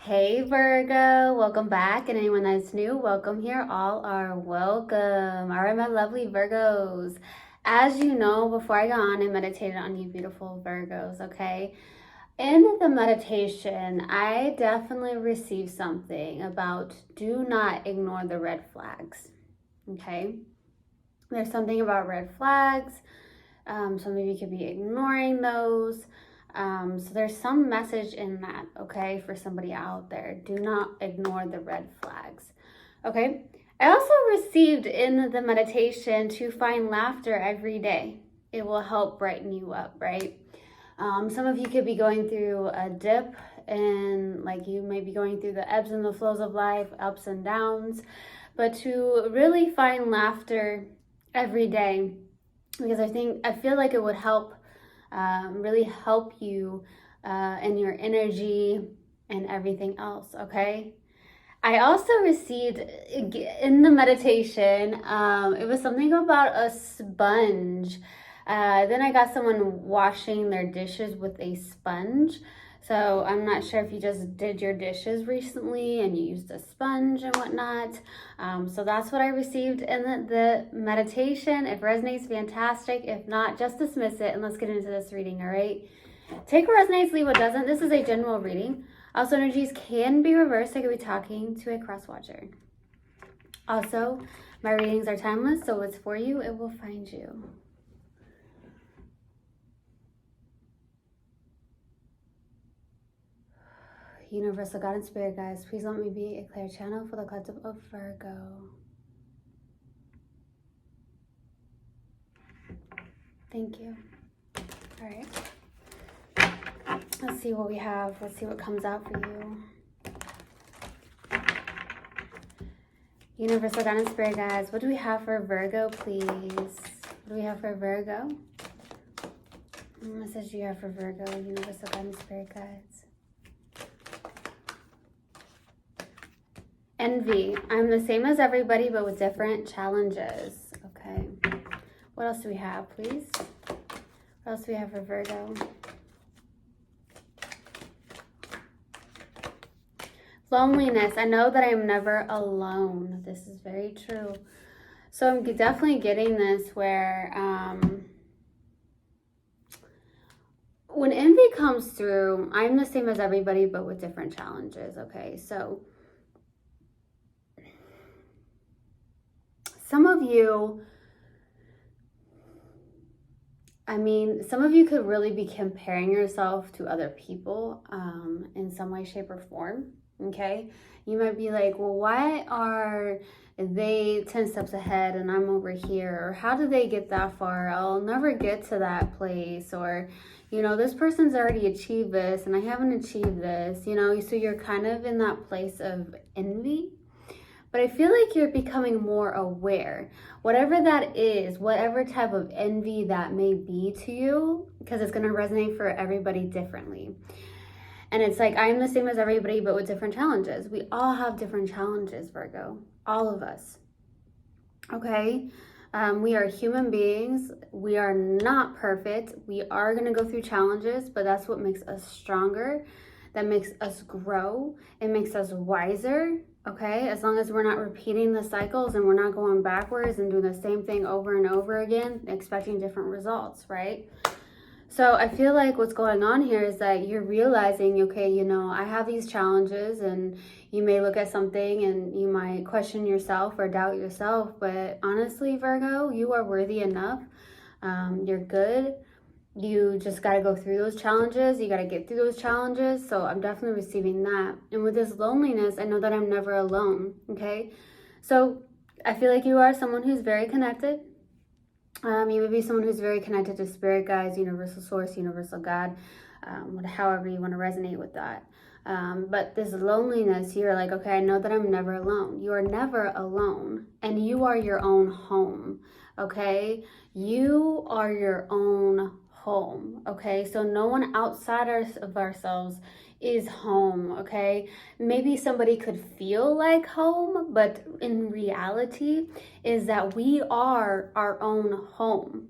Hey Virgo, welcome back, and anyone that's new, welcome here. All are welcome. All right, my lovely Virgos. As you know, before I got on, I meditated on you beautiful Virgos, okay? In the meditation, I definitely received something about do not ignore the red flags, okay? There's something about red flags. Some of you could be ignoring those. So there's some message in that, okay, for somebody out there. Do not ignore the red flags, okay? I also received in the meditation to find laughter every day. It will help brighten you up, right? Some of you could be going through a dip and like you may be going through the ebbs and the flows of life, ups and downs, but to really find laughter every day, because I feel like it would help, really help you in your energy and everything else, okay? I also received in the meditation, it was something about a sponge. Then I got someone washing their dishes with a sponge. So I'm not sure if you just did your dishes recently and you used a sponge and whatnot. So that's what I received in the meditation. If it resonates, fantastic. If not, just dismiss it and let's get into this reading, all right? Take what resonates, leave what doesn't. This is a general reading. Also, energies can be reversed. I could be talking to a cross watcher. Also, my readings are timeless, so what's for you, it will find you. Universal God and Spirit guides, please let me be a clear channel for the collective of Virgo. Thank you. All right. Let's see what we have. Let's see what comes out for you. Universal God and Spirit guides, what do we have for Virgo, please? What do we have for Virgo? What message do you have for Virgo, Universal God and Spirit guides? Envy. I'm the same as everybody, but with different challenges. Okay. What else do we have, please? What else do we have for Virgo? Loneliness. I know that I am never alone. This is very true. So I'm definitely getting this where when envy comes through, I'm the same as everybody, but with different challenges. Okay. So some of you, some of you could really be comparing yourself to other people in some way, shape, or form. Okay, you might be like, well, why are they 10 steps ahead and I'm over here? Or how did they get that far? I'll never get to that place. Or, this person's already achieved this and I haven't achieved this, so you're kind of in that place of envy. But I feel like you're becoming more aware, whatever that is, whatever type of envy that may be to you, because it's going to resonate for everybody differently. And it's like, I'm the same as everybody, but with different challenges. We all have different challenges, Virgo. All of us. Okay? We are human beings. We are not perfect. We are going to go through challenges, but that's what makes us stronger. That makes us grow. It makes us wiser. Okay? As long as we're not repeating the cycles and we're not going backwards and doing the same thing over and over again, expecting different results, right? So I feel like what's going on here is that you're realizing, okay, I have these challenges, and you may look at something and you might question yourself or doubt yourself. But honestly, Virgo, you are worthy enough. You're good. You just got to go through those challenges. You got to get through those challenges. So I'm definitely receiving that. And with this loneliness, I know that I'm never alone. Okay. So I feel like you are someone who's very connected. You would be someone who's very connected to spirit guides, universal source, universal God, however you want to resonate with that. But this loneliness, you're like, okay, I know that I'm never alone. You are never alone, and you are your own home, okay? You are your own home, okay? So no one outside of ourselves is home, okay? Maybe somebody could feel like home, but in reality is that we are our own home.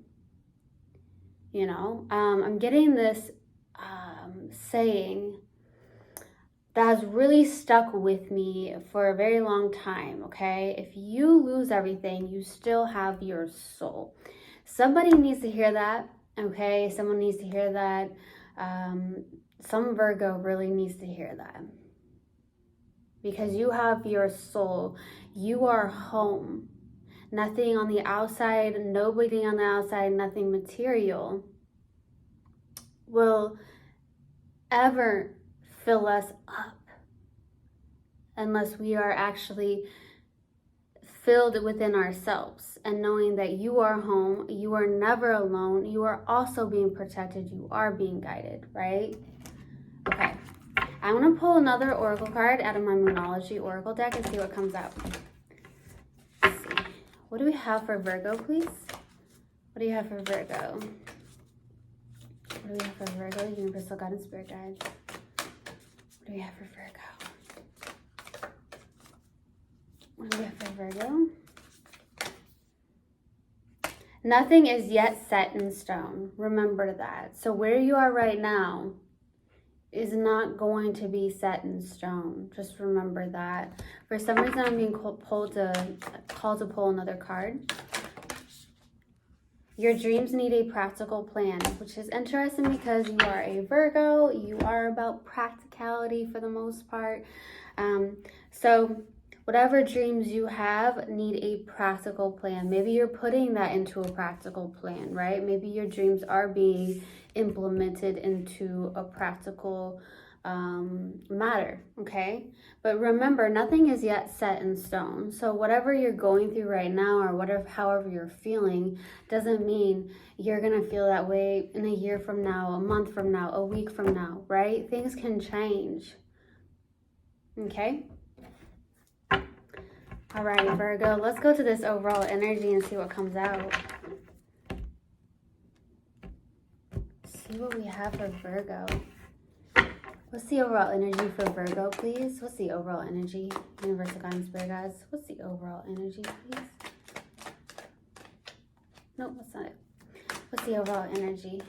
I'm getting this saying, that has really stuck with me for a very long time, okay? If you lose everything, you still have your soul. Somebody needs to hear that, okay? Someone needs to hear that. Some Virgo really needs to hear that. Because you have your soul. You are home. Nothing on the outside, nobody on the outside, nothing material will ever fill us up unless we are actually filled within ourselves and knowing that you are home, you are never alone, you are also being protected, you are being guided, right? Okay, I'm gonna pull another oracle card out of my Moonology oracle deck and see what comes out. Let's see. What do we have for Virgo, please? What do you have for Virgo? What do we have for Virgo? Universal God and Spirit Guides. What do we have for Virgo? What do we have for Virgo? Nothing is yet set in stone. Remember that. So where you are right now is not going to be set in stone. Just remember that. For some reason, I'm being called to pull another card. Your dreams need a practical plan, which is interesting because you are a Virgo. You are about practicality for the most part. So whatever dreams you have need a practical plan. Maybe you're putting that into a practical plan, right? Maybe your dreams are being implemented into a practical matter, okay? But remember, nothing is yet set in stone. So whatever you're going through right now or however you're feeling doesn't mean you're gonna feel that way in a year from now, a month from now, a week from now, right? Things can change, okay? All right, Virgo, let's go to this overall energy and see what comes out. See what we have for Virgo. What's the overall energy for Virgo, please? What's the overall energy? Universal God and Spirit Guides. What's the overall energy, please? Nope, that's not it. What's the overall energy?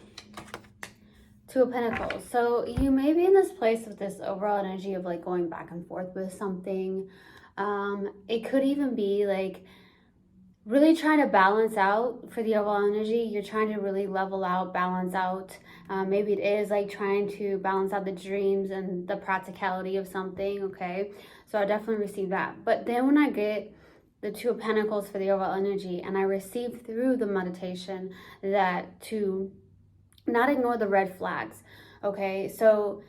Two of Pentacles. So you may be in this place with this overall energy of like going back and forth with something. It could even be like really trying to balance out for the overall energy. You're trying to really level out, balance out. Maybe it is like trying to balance out the dreams and the practicality of something, okay? So I definitely receive that. But then when I get the Two of Pentacles for the overall energy and I receive through the meditation that to not ignore the red flags, okay? So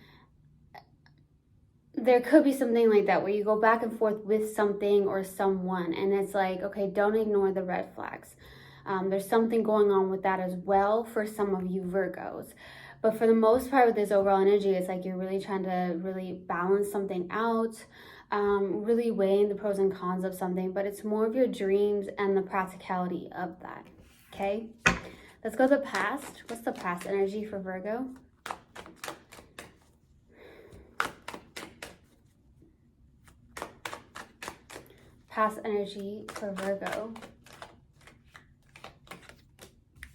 there could be something like that where you go back and forth with something or someone and it's like, okay, don't ignore the red flags. There's something going on with that as well for some of you Virgos. But for the most part with this overall energy, it's like you're really trying to really balance something out, really weighing the pros and cons of something, but it's more of your dreams and the practicality of that, okay? Let's go to the past. What's the past energy for Virgo? Past energy for Virgo.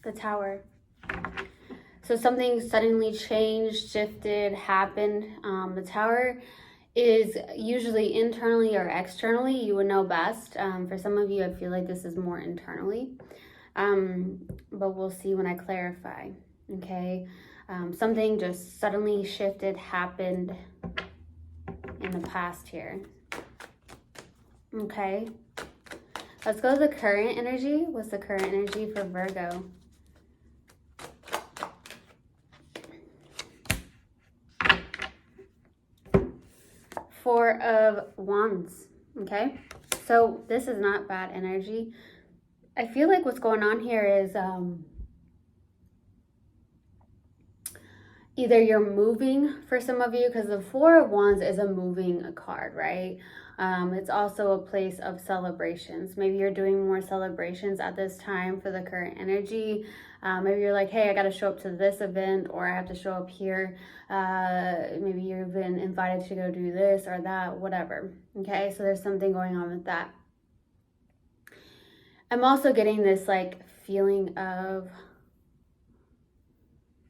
The Tower. So something suddenly changed, shifted, happened. The Tower is usually internally or externally. You would know best. For some of you, I feel like this is more internally. But we'll see when I clarify, okay? Something just suddenly shifted, happened in the past here. Okay, let's go to the current energy. What's the current energy for Virgo? Four of Wands, okay? So this is not bad energy. I feel like what's going on here is either you're moving for some of you, because the Four of Wands is a moving card, right? It's also a place of celebrations. Maybe you're doing more celebrations at this time for the current energy. Maybe you're like, hey, I got to show up to this event, or I have to show up here. Maybe you've been invited to go do this or that, whatever. Okay, so there's something going on with that. I'm also getting this like feeling of,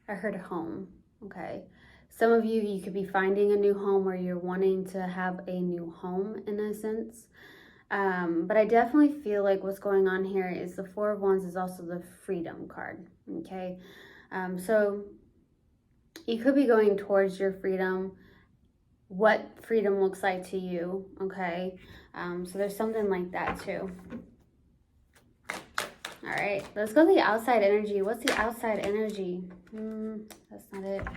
I heard home. Okay, Some of you, you could be finding a new home, or you're wanting to have a new home in a sense. But I definitely feel like what's going on here is the Four of Wands is also the Freedom card, okay? So you could be going towards your freedom, what freedom looks like to you, okay? So there's something like that too. All right, let's go to the outside energy. What's the outside energy? That's not it.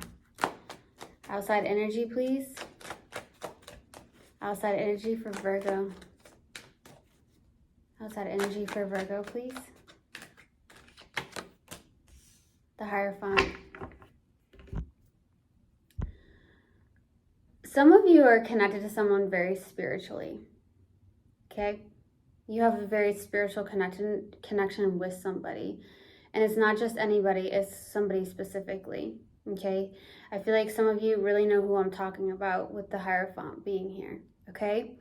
Outside energy, please. Outside energy for Virgo. Outside energy for Virgo, please. The Hierophant. Some of you are connected to someone very spiritually, okay? You have a very spiritual connection with somebody. And it's not just anybody, it's somebody specifically, okay? I feel like some of you really know who I'm talking about with the Hierophant being here, okay?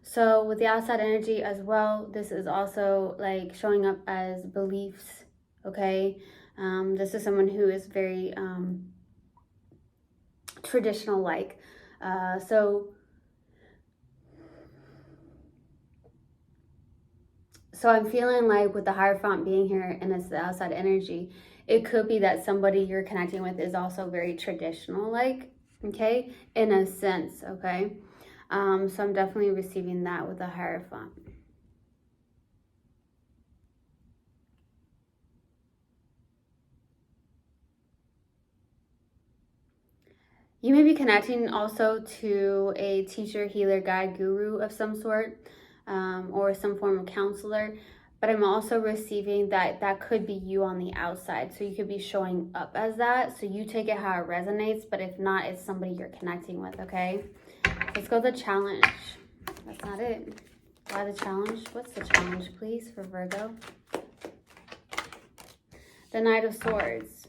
So with the outside energy as well, this is also like showing up as beliefs, okay? This is someone who is very traditional-like. So I'm feeling like with the Hierophant being here and it's the outside energy, it could be that somebody you're connecting with is also very traditional-like, okay? In a sense, okay? So I'm definitely receiving that with the Hierophant. You may be connecting also to a teacher, healer, guide, guru of some sort, or some form of counselor. But I'm also receiving that that could be you on the outside. So you could be showing up as that. So you take it how it resonates. But if not, it's somebody you're connecting with, okay? Let's go to the challenge. That's not it. Why the challenge? What's the challenge, please, for Virgo? The Knight of Swords.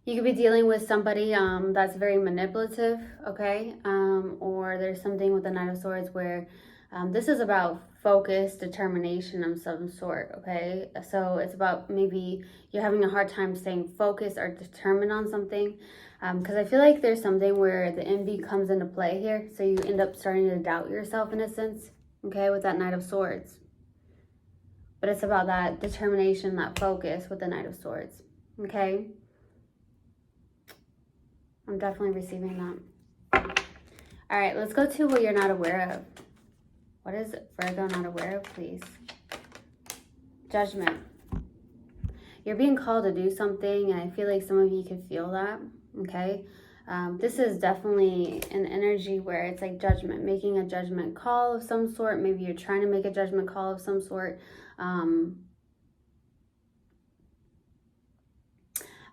You could be dealing with somebody that's very manipulative, okay? Or there's something with the Knight of Swords where this is about focus, determination of some sort, okay? So it's about maybe you're having a hard time staying focused or determined on something. Because I feel like there's something where the envy comes into play here. So you end up starting to doubt yourself in a sense, okay, with that Knight of Swords. But it's about that determination, that focus with the Knight of Swords, okay? I'm definitely receiving that. All right, let's go to what you're not aware of. What is Virgo not aware of, please? Judgment. You're being called to do something, and I feel like some of you can feel that, okay? This is definitely an energy where it's like judgment, making a judgment call of some sort. Maybe you're trying to make a judgment call of some sort. I'm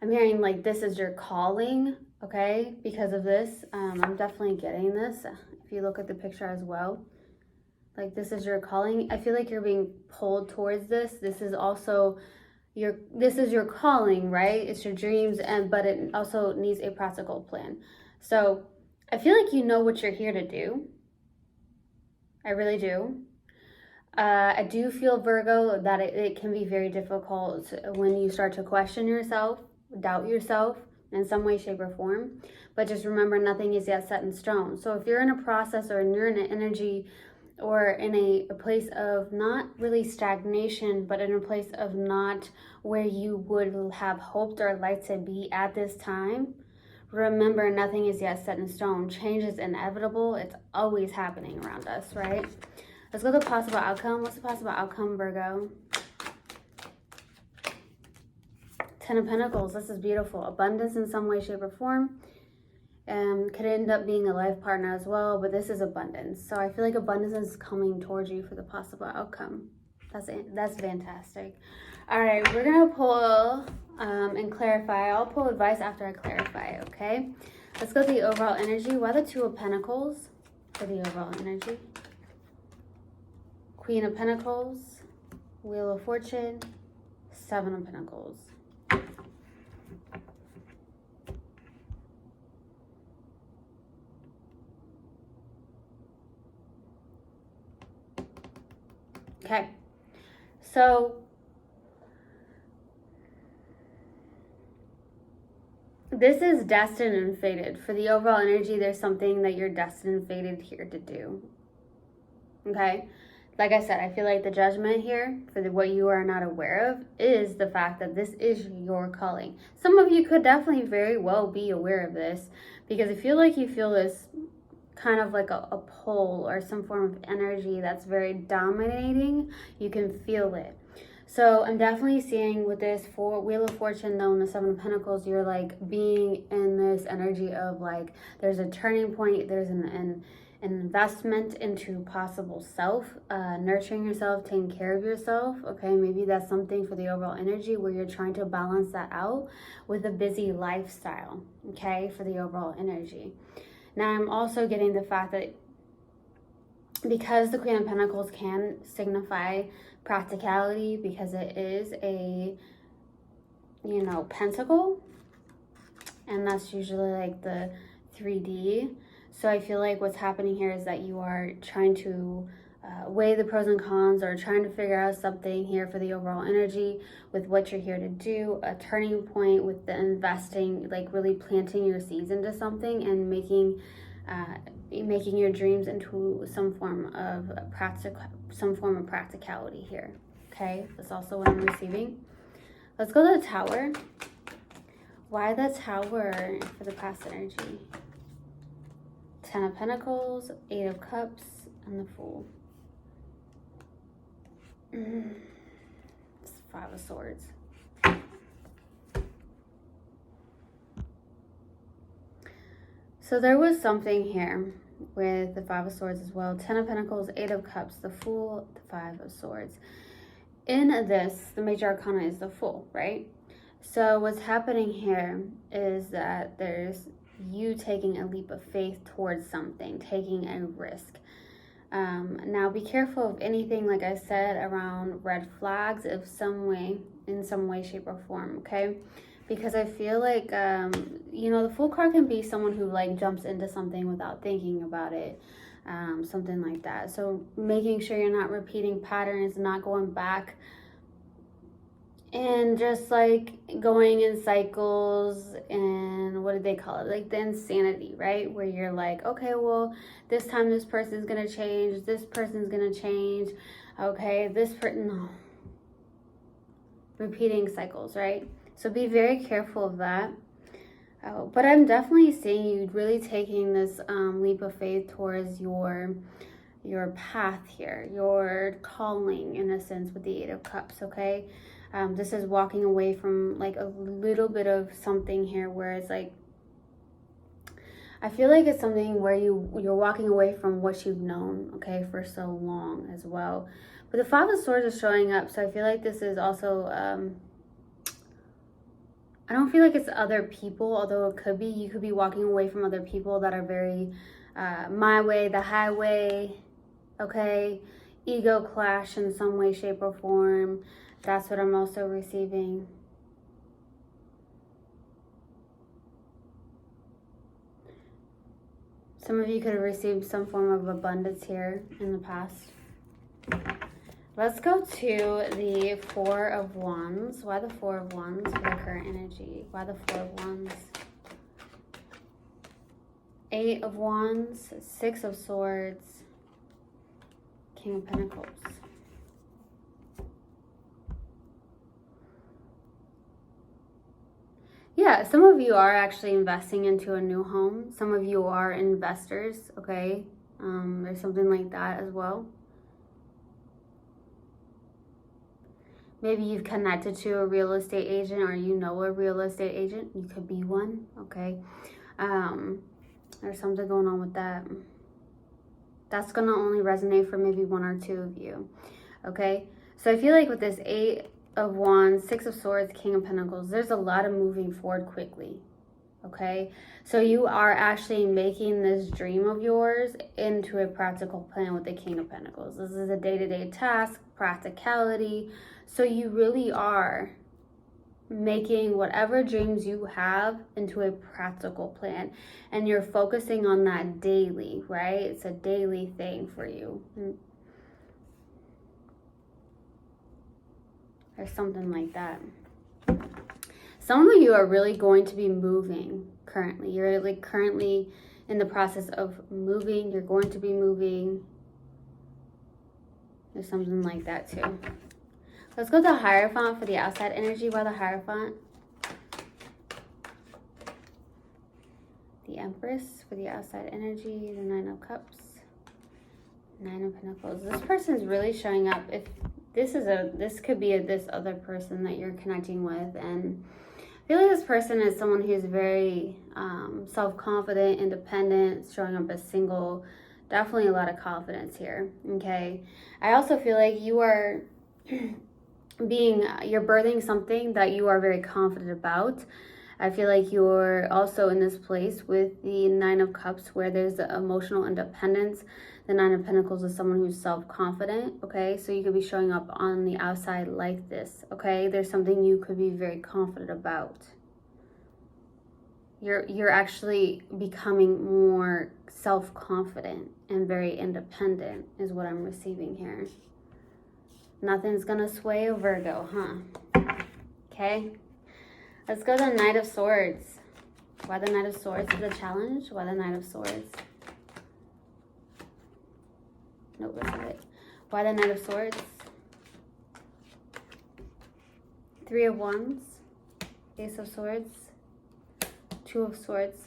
hearing like this is your calling, okay, because of this. I'm definitely getting this. If you look at the picture as well, like this is your calling. I feel like you're being pulled towards this. This is also this is your calling, right? It's your dreams, but it also needs a practical plan. So I feel like you know what you're here to do. I really do. I do feel, Virgo, that it can be very difficult when you start to question yourself, doubt yourself in some way, shape, or form. But just remember, nothing is yet set in stone. So if you're in a process or you're in an energy or in a place of not really stagnation, but in a place of not where you would have hoped or liked to be at this time, remember, nothing is yet set in stone. Change is inevitable. It's always happening around us, right? Let's go to the possible outcome. What's the possible outcome, Virgo? Ten of Pentacles. This is beautiful. Abundance in some way, shape, or form. Could end up being a life partner as well, but this is abundance. So I feel like abundance is coming towards you for the possible outcome. That's fantastic. All right, we're gonna pull and clarify. I'll pull advice after I clarify, okay? Let's go to the overall energy. Why the Two of Pentacles for the overall energy? Queen of Pentacles, Wheel of Fortune, Seven of Pentacles. Okay, so this is destined and fated. For the overall energy, there's something that you're destined and fated here to do. Okay? Like I said, I feel like the judgment here for what you are not aware of is the fact that this is your calling. Some of you could definitely very well be aware of this, because I feel like you feel this kind of like a pull or some form of energy that's very dominating. You can feel it. So I'm definitely seeing with this Wheel of Fortune, though, in the Seven of Pentacles, you're like being in this energy of like, there's a turning point, there's an investment into possible self, nurturing yourself, taking care of yourself. Okay, maybe that's something for the overall energy where you're trying to balance that out with a busy lifestyle, okay, for the overall energy. Now I'm also getting the fact that because the Queen of Pentacles can signify practicality, because it is a, you know, pentacle, and that's usually like the 3D. So I feel like what's happening here is that you are trying to weigh the pros and cons, or trying to figure out something here for the overall energy with what you're here to do, a turning point with the investing, like really planting your seeds into something and making your dreams into some form of practicality here. Okay, that's also what I'm receiving. Let's go to the Tower. Why the Tower for the past energy? 10 of Pentacles, 8 of Cups, and the Fool. It's 5 of Swords. So there was something here with the 5 of Swords as well. 10 of Pentacles, 8 of Cups, the Fool, the 5 of Swords. In this, the major arcana is the Fool, right? So what's happening here is that there's you taking a leap of faith towards something, taking a risk. Now be careful of anything, like I said, around red flags in some way, shape, or form, okay? Because I feel like, you know, the Fool card can be someone who like jumps into something without thinking about it, something like that. So making sure you're not repeating patterns, not going back and just like going in cycles, and what do they call it? Like the insanity, right? Where you're like, okay, well, this time this person's gonna change, this person's gonna change, okay, no. Repeating cycles, right? So be very careful of that. But I'm definitely seeing you really taking this leap of faith towards your path here, your calling, in a sense, with the 8 of Cups, okay? This is walking away from like a little bit of something here where it's like, I feel like it's something where you're walking away from what you've known, okay, for so long as well. But the 5 of Swords is showing up, so I feel like this is also, I don't feel like it's other people, although it could be. You could be walking away from other people that are very my way, the highway, okay? Ego clash in some way, shape, or form. That's what I'm also receiving. Some of you could have received some form of abundance here in the past. Let's go to the 4 of Wands. Why the 4 of Wands for the current energy? Why the 4 of Wands? 8 of Wands, 6 of Swords, King of Pentacles. Yeah, some of you are actually investing into a new home. Some of you are investors, okay? There's something like that as well. Maybe you've connected to a real estate agent, or you know a real estate agent. You could be one, okay? There's something going on with that. That's going to only resonate for maybe 1 or 2 of you, okay? So I feel like with this 8 of Wands, 6 of Swords, King of Pentacles, there's a lot of moving forward quickly, okay? So you are actually making this dream of yours into a practical plan with the King of Pentacles. This is a day-to-day task, practicality. So you really are making whatever dreams you have into a practical plan, and you're focusing on that daily, right? It's a daily thing for you. Or something like that. Some of you are really going to be moving currently. You're like currently in the process of moving. You're going to be moving. There's something like that too. Let's go to the Hierophant for the outside energy. Why the Hierophant? The Empress for the outside energy. The Nine of Cups. Nine of Pentacles. This person's really showing up. If this could be this other person that you're connecting with, and I feel like this person is someone who's very self-confident, independent, showing up as single. Definitely a lot of confidence here. Okay. I also feel like you are you're birthing something that you are very confident about. I feel like you're also in this place with the Nine of Cups where there's the emotional independence. The Nine of Pentacles is someone who's self-confident, okay? So you could be showing up on the outside like this, okay? There's something you could be very confident about. You're actually becoming more self-confident and very independent is what I'm receiving here. Nothing's gonna sway a Virgo, huh? Okay? Let's go to the Knight of Swords. Why the Knight of Swords is a challenge? Why the Knight of Swords? Nope, that's not it. Why the Knight of Swords? Three of Wands. Ace of Swords. Two of Swords.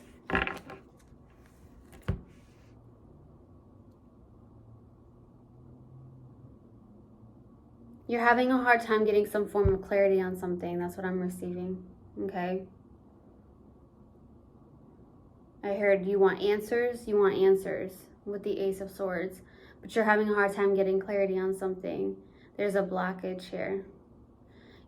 You're having a hard time getting some form of clarity on something. That's what I'm receiving. Okay. I heard you want answers. You want answers with the Ace of Swords. But you're having a hard time getting clarity on something. There's a blockage here.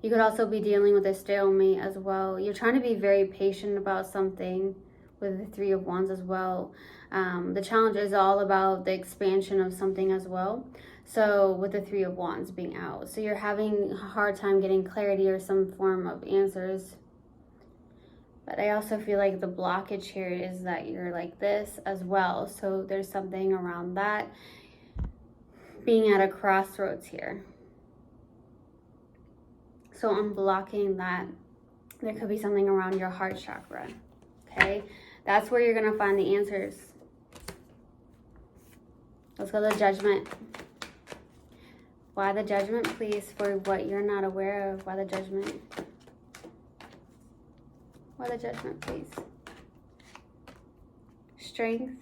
You could also be dealing with a stalemate as well. You're trying to be very patient about something with the Three of Wands as well. The challenge is all about the expansion of something as well. So with the Three of Wands being out. So you're having a hard time getting clarity or some form of answers. But I also feel like the blockage here is that you're like this as well. So there's something around that. Being at a crossroads here. So I'm blocking that. There could be something around your heart chakra. Okay? That's where you're going to find the answers. Let's go to the Judgment. Why the Judgment, please, for what you're not aware of? Why the Judgment? Why the Judgment, please? Strength.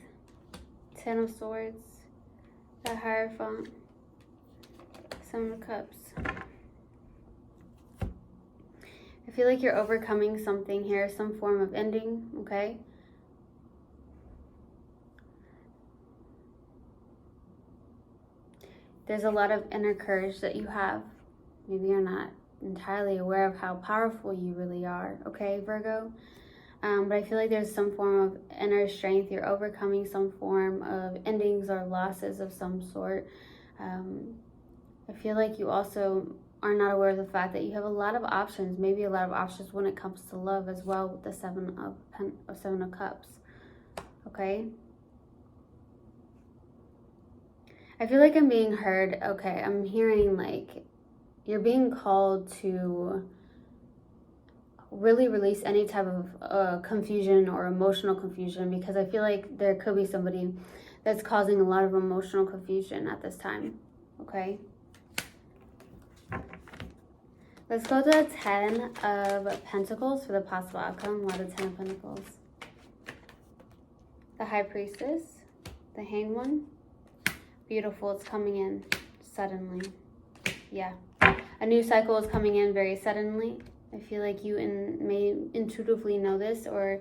Ten of Swords. The Hierophant. Seven of Cups. I feel like you're overcoming something here, some form of ending, okay? There's a lot of inner courage that you have. Maybe you're not entirely aware of how powerful you really are, okay, Virgo? But I feel like there's some form of inner strength. You're overcoming some form of endings or losses of some sort. I feel like you also are not aware of the fact that you have a lot of options, maybe a lot of options when it comes to love as well with the Seven of Cups, okay? I feel like I'm being heard. Okay, I'm hearing like you're being called to really release any type of confusion or emotional confusion, because I feel like there could be somebody that's causing a lot of emotional confusion at this time, okay? Let's go to the Ten of Pentacles for the possible outcome. Why the Ten of Pentacles? The High Priestess, the Hanged One. Beautiful, it's coming in suddenly. Yeah, a new cycle is coming in very suddenly. I feel like you may intuitively know this, or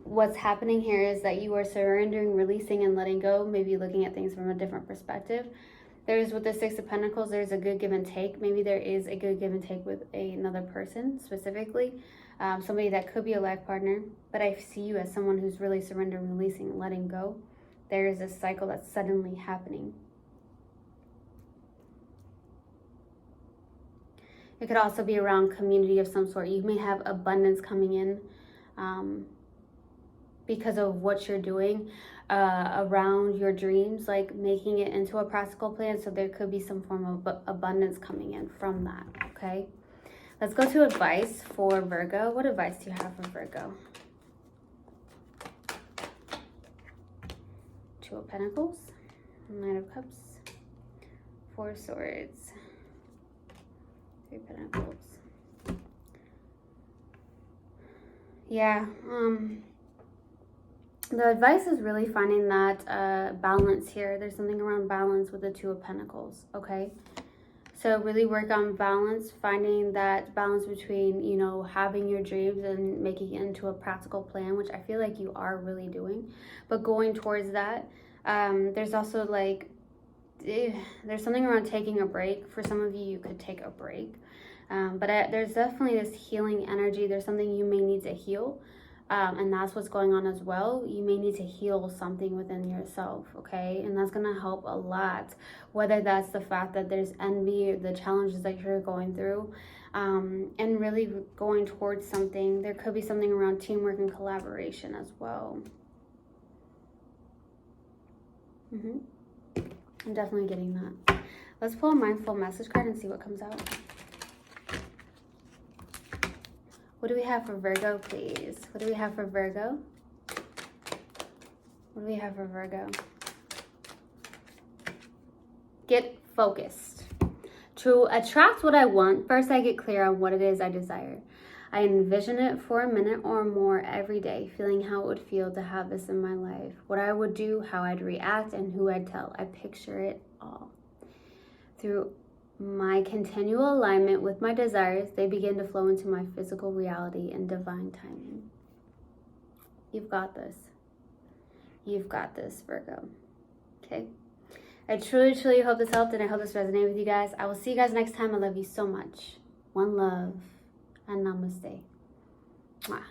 what's happening here is that you are surrendering, releasing, and letting go, maybe looking at things from a different perspective. There's, with the Six of Pentacles, there's a good give and take. Maybe there is a good give and take with another person specifically, somebody that could be a life partner, but I see you as someone who's really surrendering, releasing, and letting go. There is a cycle that's suddenly happening. It could also be around community of some sort. You may have abundance coming in because of what you're doing around your dreams, like making it into a practical plan. So there could be some form of abundance coming in from that, okay? Let's go to advice for Virgo. What advice do you have for Virgo? Two of Pentacles, Knight of Cups, Four of Swords, Three of Pentacles. Yeah, the advice is really finding that balance here. There's something around balance with the Two of Pentacles, okay? So really work on balance, finding that balance between, you know, having your dreams and making it into a practical plan, which I feel like you are really doing. But going towards that, there's also like, there's something around taking a break. For some of you, you could take a break. But there's definitely this healing energy. There's something you may need to heal. And that's what's going on as well. You may need to heal something within yourself, okay? And that's going to help a lot, whether that's the fact that there's envy, the challenges that you're going through, and really going towards something. There could be something around teamwork and collaboration as well. I'm definitely getting that. Let's pull a mindful message card and see what comes out. What do we have for Virgo, please? What do we have for Virgo? What do we have for Virgo? Get focused. To attract what I want, first I get clear on what it is I desire. I envision it for a minute or more every day, feeling how it would feel to have this in my life, what I would do, how I'd react, and who I'd tell. I picture it all. Through my continual alignment with my desires, they begin to flow into my physical reality and divine timing. You've got this. You've got this, Virgo. Okay? I truly, truly hope this helped, and I hope this resonated with you guys. I will see you guys next time. I love you so much. One love, and namaste. Mwah.